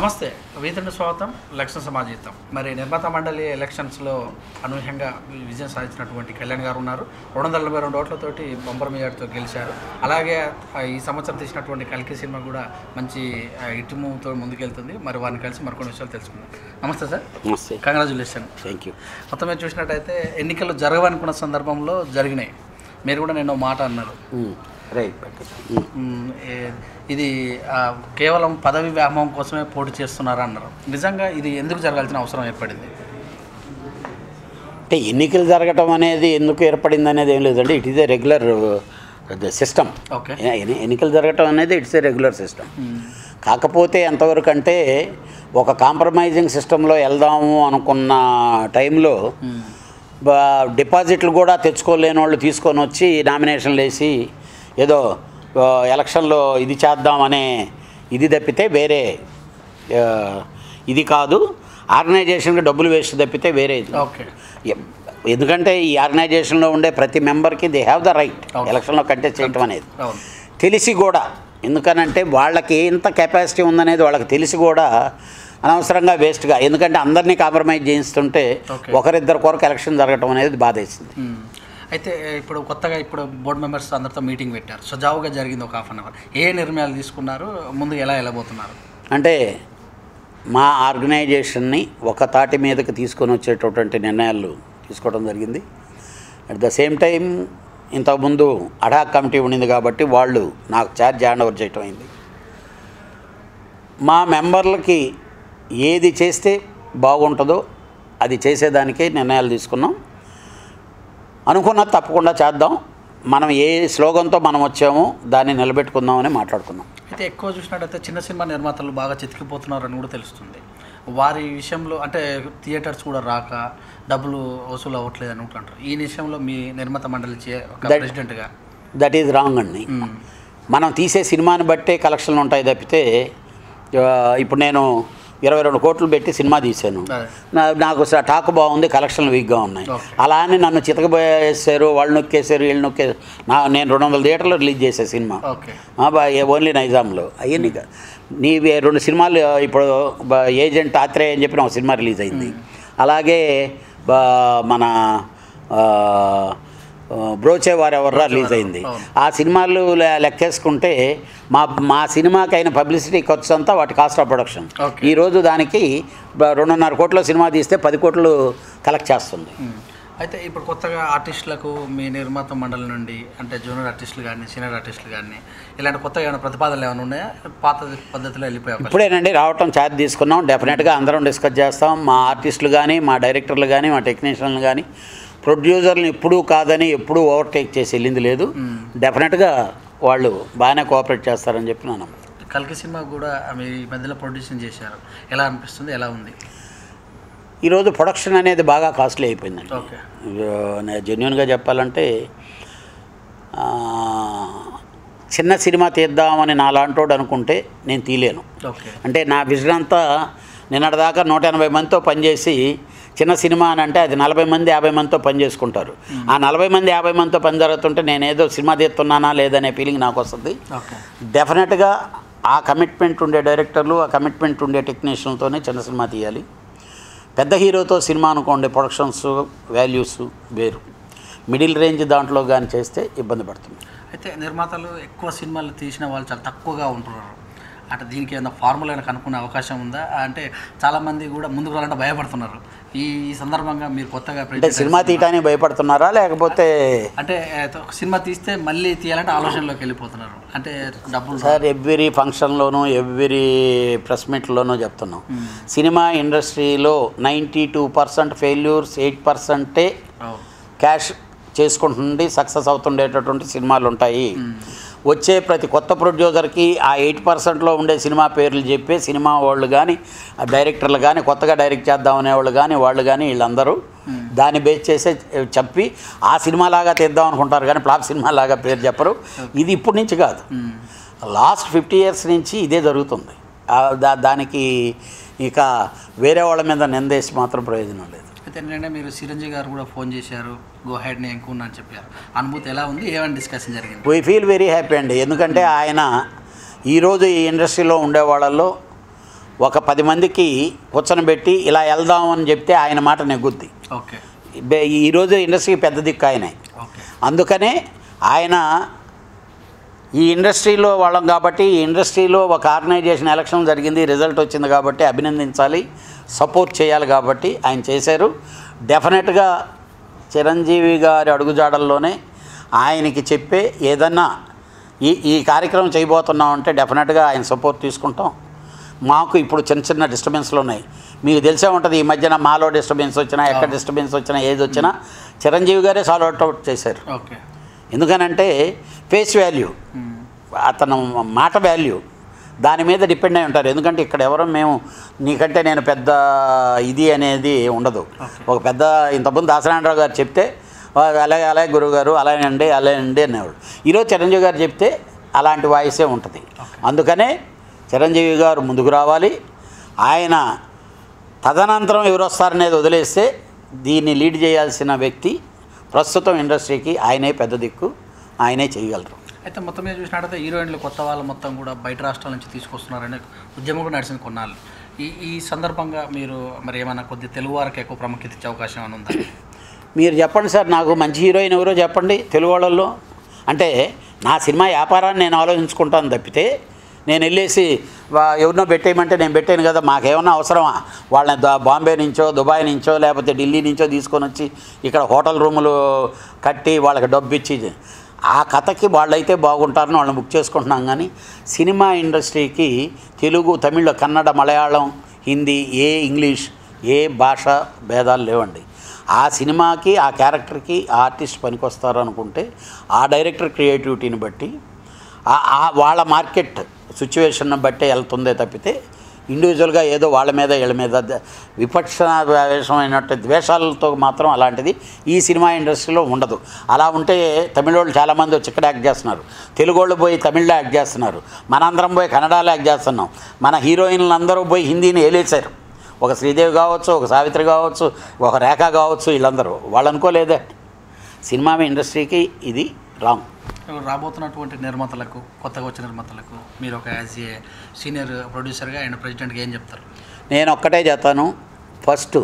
నమస్తే, వీధుని స్వాగతం, లక్ష్మణ సమాజీతం. మరి నిర్మాత మండలి ఎలక్షన్స్లో అనూహ్యంగా విజయం సాధించినటువంటి కళ్యాణ్ గారు ఉన్నారు. 242 ఓట్లతోటి బంపర్ మెజార్టీతో గెలిచారు. అలాగే ఈ సంవత్సరం తీసినటువంటి కల్కి సినిమా కూడా మంచి హిట్ మూవ్తో ముందుకెళ్తుంది. మరి వారిని కలిసి మరికొన్ని విషయాలు తెలుసుకుందాం. నమస్తే సార్. నమస్తే. కంగ్రాచులేషన్. Thank you. మొత్తం మీరు చూసినట్టయితే ఎన్నికలు జరగవనుకున్న సందర్భంలో జరిగినాయి. మీరు కూడా నేను మాట అన్నారు, రైట్. ఇది కేవలం పదవి వ్యామోహం కోసమే పోటీ చేస్తున్నారా అన్నారు. నిజంగా ఇది ఎందుకు జరగాల్సిన అవసరం ఏర్పడింది? అంటే ఎన్నికలు జరగటం అనేది ఎందుకు ఏర్పడింది అనేది ఏం లేదండి. It is a regular system. Okay, ఎన్నికలు జరగటం అనేది ఇట్స్ ఏ రెగ్యులర్ సిస్టమ్. కాకపోతే ఎంతవరకు అంటే ఒక కాంప్రమైజింగ్ సిస్టంలో వెళ్దాము అనుకున్న టైంలో డిపాజిట్లు కూడా తెచ్చుకోలేని వాళ్ళు తీసుకొని వచ్చి నామినేషన్లు వేసి ఏదో ఎలక్షన్లో ఇది చేద్దామనే ఇది తప్పితే వేరే ఇది కాదు. ఆర్గనైజేషన్కి డబ్బులు వేస్ట్ తప్పితే వేరే ఇది. ఓకే. ఎందుకంటే ఈ ఆర్గనైజేషన్లో ఉండే ప్రతి మెంబర్కి దే హ్యావ్ ద రైట్ ఎలక్షన్లో కంటెస్ట్ చేయటం అనేది తెలిసి కూడా. ఎందుకనంటే వాళ్ళకి ఎంత కెపాసిటీ ఉందనేది వాళ్ళకి తెలిసి కూడా అనవసరంగా వేస్ట్గా, ఎందుకంటే అందరినీ కాంప్రమైజ్ చేయిస్తుంటే ఒకరిద్దరు కొరకు ఎలక్షన్ జరగటం అనేది బాధేసింది. అయితే ఇప్పుడు కొత్తగా బోర్డు మెంబర్స్ అందరితో మీటింగ్ పెట్టారు. సజావుగా జరిగింది ఒక హాఫ్ అన్ అవర్. ఏ నిర్ణయాలు తీసుకున్నారు, ముందు ఎలా వెళ్ళబోతున్నారు? అంటే మా ఆర్గనైజేషన్ని ఒక తాటి మీదకి తీసుకొని వచ్చేటటువంటి నిర్ణయాలు తీసుకోవడం జరిగింది. అట్ ద సేమ్ టైం ఇంతకుముందు అడాక్ కమిటీ ఉండింది కాబట్టి వాళ్ళు నాకు ఛార్జ్ హ్యాండ్ ఓవర్ చేయటం అయింది. మా మెంబర్లకి ఏది చేస్తే బాగుంటుందో అది చేసేదానికే నిర్ణయాలు తీసుకున్నాం. అనుకున్నది తప్పకుండా చేద్దాం, మనం ఏ స్లోగన్తో మనం వచ్చామో దాన్ని నిలబెట్టుకుందామని మాట్లాడుకున్నాం. అయితే ఎక్కువ చూసినట్టయితే చిన్న సినిమా నిర్మాతలు బాగా చితికిపోతున్నారని కూడా తెలుస్తుంది. వారి విషయంలో అంటే థియేటర్స్ కూడా రాక డబ్బులు వసూలు అవ్వట్లేదు అని అంటారు. ఈ విషయంలో మీ నిర్మాత మండలి ప్రెసిడెంట్గా దట్ ఈజ్ రాంగ్ అండి. మనం తీసే సినిమాని బట్టే కలెక్షన్లు ఉంటాయి తప్పితే, ఇప్పుడు నేను 22 కోట్లు పెట్టి సినిమా తీశాను, నాకు టాక్ బాగుంది, కలెక్షన్లు వీక్గా ఉన్నాయి, అలా అని నన్ను చితకబోయేసారు, వాళ్ళు నొక్కేసారు, వీళ్ళు నొక్కేసారు. నేను 200 థియేటర్లో రిలీజ్ చేసే సినిమా ఓన్లీ నైజాంలో. అవన్నీ నీ 2 సినిమాలు ఇప్పుడు ఏజెంట్ ఆత్రేయ అని చెప్పిన ఒక సినిమా రిలీజ్ అయింది. అలాగే మన బ్రోచే వారెవర్రా రిలీజ్ అయింది. ఆ సినిమాలు లెక్కేసుకుంటే మా సినిమాకైన పబ్లిసిటీ ఖర్చు అంతా వాటి కాస్ట్ ఆఫ్ ప్రొడక్షన్. ఈరోజు దానికి 2.5 కోట్ల సినిమా తీస్తే 10 కోట్లు కలెక్ట్ చేస్తుంది. అయితే ఇప్పుడు కొత్తగా ఆర్టిస్టులకు మీ నిర్మాత మండలి నుండి అంటే జూనియర్ ఆర్టిస్టులు కానీ సీనియర్ ఆర్టిస్టులు కానీ ఇలాంటి కొత్తగా ఏమైనా ప్రతిపాదనలు ఏమైనా ఉన్నాయా? పాత పద్ధతిలో వెళ్ళిపోయాయి? ఇప్పుడేనండి రావటం, ఛార్జ్ తీసుకున్నాం. డెఫినెట్గా అందరం డిస్కస్ చేస్తాం. మా ఆర్టిస్టులు కానీ, మా డైరెక్టర్లు కానీ, మా టెక్నీషియన్లు కానీ ప్రొడ్యూసర్లను ఎప్పుడూ కాదని ఎప్పుడూ ఓవర్టేక్ చేసి వెళ్ళింది లేదు. డెఫినెట్గా వాళ్ళు బాగానే కోఆపరేట్ చేస్తారని చెప్పి నేను. కల్కి సినిమా కూడా మీ మధ్యలో ప్రొడ్యూసింగ్ చేశారు, ఎలా అనిపిస్తుంది, ఎలా ఉంది? ఈరోజు ప్రొడక్షన్ అనేది బాగా కాస్ట్లీ అయిపోయిందండి. ఓకే. జెన్యున్గా చెప్పాలంటే చిన్న సినిమా తీద్దామని నాలాంటోడు అనుకుంటే నేను తీయలేను. అంటే నా విజన్ అంతా నిన్నటిదాకా 180 మందితో పనిచేసి చిన్న సినిమా అని అంటే అది 40 మంది 50 మందితో పని చేసుకుంటారు. ఆ 40 మంది 50 మందితో పని జరుగుతుంటే నేనేదో సినిమా తీస్తున్నానా లేదనే ఫీలింగ్ నాకు వస్తుంది. డెఫినెట్గా ఆ కమిట్మెంట్ ఉండే డైరెక్టర్లు, ఆ కమిట్మెంట్ ఉండే టెక్నీషియన్లతోనే చిన్న సినిమా తీయాలి. పెద్ద హీరోతో సినిమా అనుకోండి, ప్రొడక్షన్స్ వాల్యూస్ వేరు. మిడిల్ రేంజ్ దాంట్లో కానీ చేస్తే ఇబ్బంది పడుతుంది. అయితే నిర్మాతలు ఎక్కువ సినిమాలు తీసిన వాళ్ళు చాలా తక్కువగా ఉంటున్నారు. అంటే దీనికి ఏదైనా ఫార్ములా కనుక్కునే అవకాశం ఉందా? అంటే చాలామంది కూడా ముందుకు రావాలంటే భయపడుతున్నారు. ఈ సందర్భంగా మీరు కొత్తగా అంటే సినిమా తీయడానికి భయపడుతున్నారా లేకపోతే అంటే సినిమా తీస్తే మళ్ళీ తీయాలంటే ఆలోచనలోకి వెళ్ళిపోతున్నారు? అంటే డబ్బులు సార్ ఎవ్రీ ఫంక్షన్లోనూ ఎవ్రీ ప్రెస్ మీట్లోనూ చెప్తున్నాం, సినిమా ఇండస్ట్రీలో 92% ఫెయిల్యూర్స్, 8% క్యాష్ చేసుకుంటుండి సక్సెస్ అవుతుండేటటువంటి సినిమాలు ఉంటాయి. వచ్చే ప్రతి కొత్త ప్రొడ్యూసర్కి ఆ 8%లో ఉండే సినిమా పేర్లు చెప్పి సినిమా వాళ్ళు కానీ, డైరెక్టర్లు కానీ, కొత్తగా డైరెక్ట్ చేద్దామనే వాళ్ళు కానీ, వాళ్ళు కానీ వీళ్ళందరూ దాన్ని బేస్ చేసే చెప్పి ఆ సినిమాలాగా తీద్దాం అనుకుంటారు కానీ ఫ్లాప్ సినిమాలాగా పేరు చెప్పరు. ఇది ఇప్పటి నుంచి కాదు, లాస్ట్ 50 years నుంచి ఇదే జరుగుతుంది. దానికి ఇక వేరే వాళ్ళ మీద నిందేసి మాత్రం ప్రయోజనం లేదు. అయితే నిన్న మీరు చిరంజీవి గారు కూడా ఫోన్ చేశారు, గో హెడ్ నేను ఎక్కువ అని చెప్పారు. అనుభూతి ఎలా ఉంది, ఏమైనా డిస్కషన్ జరిగింది? వీ ఫీల్ వెరీ హ్యాపీ అండి. ఎందుకంటే ఆయన ఈరోజు ఈ ఇండస్ట్రీలో ఉండే వాళ్ళల్లో ఒక 10 మందికి కూర్చొని ఇలా వెళ్దాం అని చెప్తే ఆయన మాట నెగ్గుద్ది. ఓకే. ఈరోజు ఇండస్ట్రీకి పెద్ద దిక్కు ఆయనే. ఓకే. అందుకనే ఆయన ఈ ఇండస్ట్రీలో వాళ్ళం కాబట్టి ఈ ఇండస్ట్రీలో ఒక ఆర్గనైజేషన్ ఎలక్షన్ జరిగింది, రిజల్ట్ వచ్చింది కాబట్టి అభినందించాలి, సపోర్ట్ చేయాలి కాబట్టి ఆయన చేశారు. డెఫినెట్గా చిరంజీవి గారి అడుగుజాడల్లోనే ఆయనకి చెప్పే ఏదన్నా ఈ కార్యక్రమం చేయబోతున్నామంటే డెఫినెట్గా ఆయన సపోర్ట్ తీసుకుంటాం. మాకు ఇప్పుడు చిన్న చిన్న డిస్టర్బెన్స్లు ఉన్నాయి, మీకు తెలిసే ఉంటుంది. ఈ మధ్యన మాలో డిస్టర్బెన్స్ వచ్చినా, ఎక్కడ డిస్టర్బెన్స్ వచ్చినా, ఏది వచ్చినా చిరంజీవి గారే సాల్వ్ అవుట్ చేశారు. ఓకే. ఎందుకనంటే ఫేస్ వాల్యూ, అతను మాట వాల్యూ దాని మీద డిపెండ్ అయి ఉంటారు. ఎందుకంటే ఇక్కడ ఎవరో మేము నీకంటే నేను పెద్ద ఇది అనేది ఉండదు. ఒక పెద్ద ఇంతకుముందు దాసనారాయణరావు గారు చెప్తే అలాగే అలాగే గురువుగారు అలాగే అండి అనేవాడు. ఈరోజు చిరంజీవి గారు చెప్తే అలాంటి వాయిసే ఉంటుంది. అందుకనే చిరంజీవి గారు ముందుకు రావాలి. ఆయన తదనంతరం ఎవరు వస్తారనేది వదిలేస్తే దీన్ని లీడ్ చేయాల్సిన వ్యక్తి ప్రస్తుతం ఇండస్ట్రీకి ఆయనే పెద్ద దిక్కు, ఆయనే చేయగలరు. అయితే మొత్తం మీద చూసినట్టయితే హీరోయిన్లు కొత్త వాళ్ళు మొత్తం కూడా బయట రాష్ట్రాల నుంచి తీసుకొస్తున్నారనే ఉద్యమం కూడా నడిచింది కొన్నాళ్ళు. ఈ సందర్భంగా మీరు మరి ఏమైనా కొద్ది తెలుగు వారికి ఎక్కువ ప్రాముఖ్యత ఇచ్చే అవకాశం ఏమైనా ఉందా? మీరు చెప్పండి సార్, నాకు మంచి హీరోయిన్ ఎవరో చెప్పండి తెలుగు వాళ్ళల్లో. అంటే నా సినిమా వ్యాపారాన్ని నేను ఆలోచించుకుంటాను తప్పితే నేను వెళ్ళేసి ఎవరినో పెట్టేయమంటే నేను పెట్టాను కదా, మాకేమన్నా అవసరమా వాళ్ళని బాంబే నుంచో దుబాయ్ నుంచో లేకపోతే ఢిల్లీ నుంచో తీసుకొని వచ్చి ఇక్కడ హోటల్ రూములు కట్టి వాళ్ళకి డబ్బు ఇచ్చి ఆ కథకి వాళ్ళైతే బాగుంటారని వాళ్ళని బుక్ చేసుకుంటున్నాం. కానీ సినిమా ఇండస్ట్రీకి తెలుగు, తమిళ, కన్నడ, మలయాళం, హిందీ, ఇంగ్లీష్ ఏ భాష భేదాలు లేవండి. ఆ సినిమాకి ఆ క్యారెక్టర్కి ఆ ఆర్టిస్ట్ పనికొస్తారు అనుకుంటే ఆ డైరెక్టర్ క్రియేటివిటీని బట్టి వాళ్ళ మార్కెట్ సిచ్యువేషన్ బట్టే వెళ్తుందే తప్పితే ఇండివిజువల్గా ఏదో వాళ్ళ మీద వీళ్ళ మీద విపక్ష వేషమైనట్టు ద్వేషాలతో మాత్రం అలాంటిది ఈ సినిమా ఇండస్ట్రీలో ఉండదు. అలా ఉంటే తమిళ వాళ్ళు చాలామంది వచ్చి ఇక్కడ యాక్ట్ చేస్తున్నారు, తెలుగు వాళ్ళు పోయి తమిళ్లో యాక్ట్ చేస్తున్నారు, మనందరం పోయి కన్నడలో యాక్ట్ చేస్తున్నాం. మన హీరోయిన్లు అందరూ పోయి హిందీని ఏలేశారు. ఒక శ్రీదేవి కావచ్చు, ఒక సావిత్రి కావచ్చు, ఒక రేఖ కావచ్చు, వీళ్ళందరూ వాళ్ళు అనుకోలేదే. సినిమా ఇండస్ట్రీకి ఇది రాంగ్. రాబోతున్నటువంటి నిర్మాతలకు, కొత్తగా వచ్చిన నిర్మాతలకు మీరు ఒక యాజ్ ఏ సీనియర్ ప్రొడ్యూసర్గా అండ్ ప్రెసిడెంట్గా ఏం చెప్తారు? నేను ఒక్కటే చెప్తాను, ఫస్ట్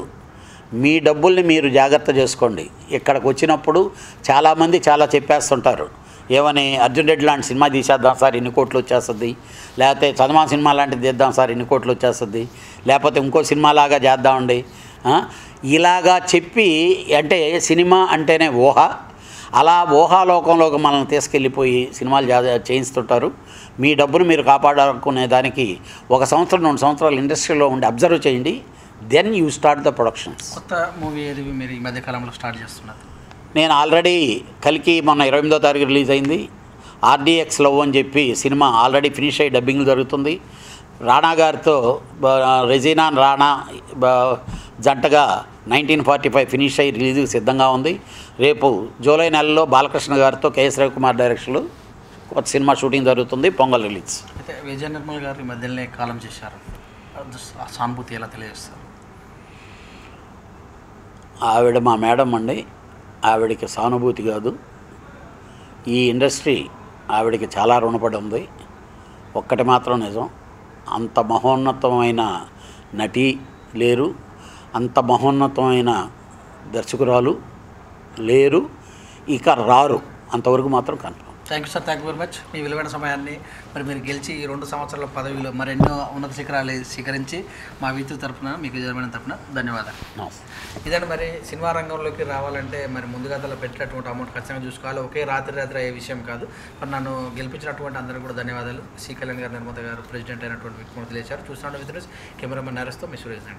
మీ డబ్బుల్ని మీరు జాగ్రత్త చేసుకోండి. ఇక్కడికి వచ్చినప్పుడు చాలామంది చాలా చెప్పేస్తుంటారు, ఏమని అర్జున్ రెడ్డి లాంటి సినిమా తీసేద్దాం సార్ ఇన్ని కోట్లు వచ్చేస్తుంది, లేకపోతే చందమా సినిమా లాంటిది తీద్దాం సార్ ఇన్ని కోట్లు వచ్చేస్తుంది, లేకపోతే ఇంకో సినిమాలాగా చేద్దామండి. ఇలాగా చెప్పి అంటే సినిమా అంటేనే ఊహ, అలా ఊహాలోకంలోకి మనల్ని తీసుకెళ్ళిపోయి సినిమాలు చేయిస్తుంటారు. మీ డబ్బును మీరు కాపాడుకునే దానికి 1 సంవత్సరం 2 సంవత్సరాలు ఇండస్ట్రీలో ఉండి అబ్జర్వ్ చేయండి, then you start the productions. కొత్త మూవీ ఏది మీరు ఈ మధ్యకాలంలో స్టార్ట్ చేస్తున్నారు? నేను ఆల్రెడీ కలికి మొన్న 28వ తారీఖు రిలీజ్ అయింది. RDX లవ్ అని చెప్పి సినిమా ఆల్రెడీ ఫినిష్ అయ్యి డబ్బింగ్ జరుగుతుంది. రాణా గారితో రెజీనా రాణా జంటగా 1945 ఫినిష్ అయ్యి రిలీజ్కి సిద్ధంగా ఉంది. రేపు జూలై నెలలో బాలకృష్ణ గారితో KS రవికుమార్ డైరెక్షన్లో కొత్త సినిమా షూటింగ్ జరుగుతుంది, పొంగల్ రిలీజ్. అయితే విజయ నిర్మల్ గారు ఈ మధ్యలోనే కాలం చేశారు, సానుభూతి ఎలా తెలియజేస్తారు? ఆవిడ మా మేడం అండి, ఆవిడకి సానుభూతి కాదు, ఈ ఇండస్ట్రీ ఆవిడకి చాలా రుణపడి ఉంది. ఒక్కటి మాత్రం నిజం, అంత మహోన్నతమైన నటి లేరు, అంత మహోన్నతమైన దర్శకురాలు లేరు, ఇక రారు, అంతవరకు మాత్రం confirm. Thank you sir, thank you very much. మీ విలువైన సమయాన్ని మరి మీరు గెలిచి ఈ 2 సంవత్సరాల పదవిలో మరెన్నో ఉన్నత శిఖరాలు స్వీకరించి మా వీధి తరఫున మీకు విజయమైన తరఫున ధన్యవాదాలు. ఇదండి, మరి సినిమా రంగంలోకి రావాలంటే మరి ముందుగా అలా పెట్టినటువంటి అమౌంట్ ఖచ్చితంగా చూసుకోవాలి. ఒకే రాత్రి అయ్యే విషయం కాదు. మరి నన్ను గెలిపించినటువంటి అందరికీ కూడా ధన్యవాదాలు. సి కళ్యాణ్ గారు, నిర్మాత గారు, ప్రెసిడెంట్ అయినటువంటి వ్యక్తి తెలియజేశారు. చూస్తున్నాడు విజిటర్స్ కెమెరామెన్ నరేష్తో మీ సురేష్.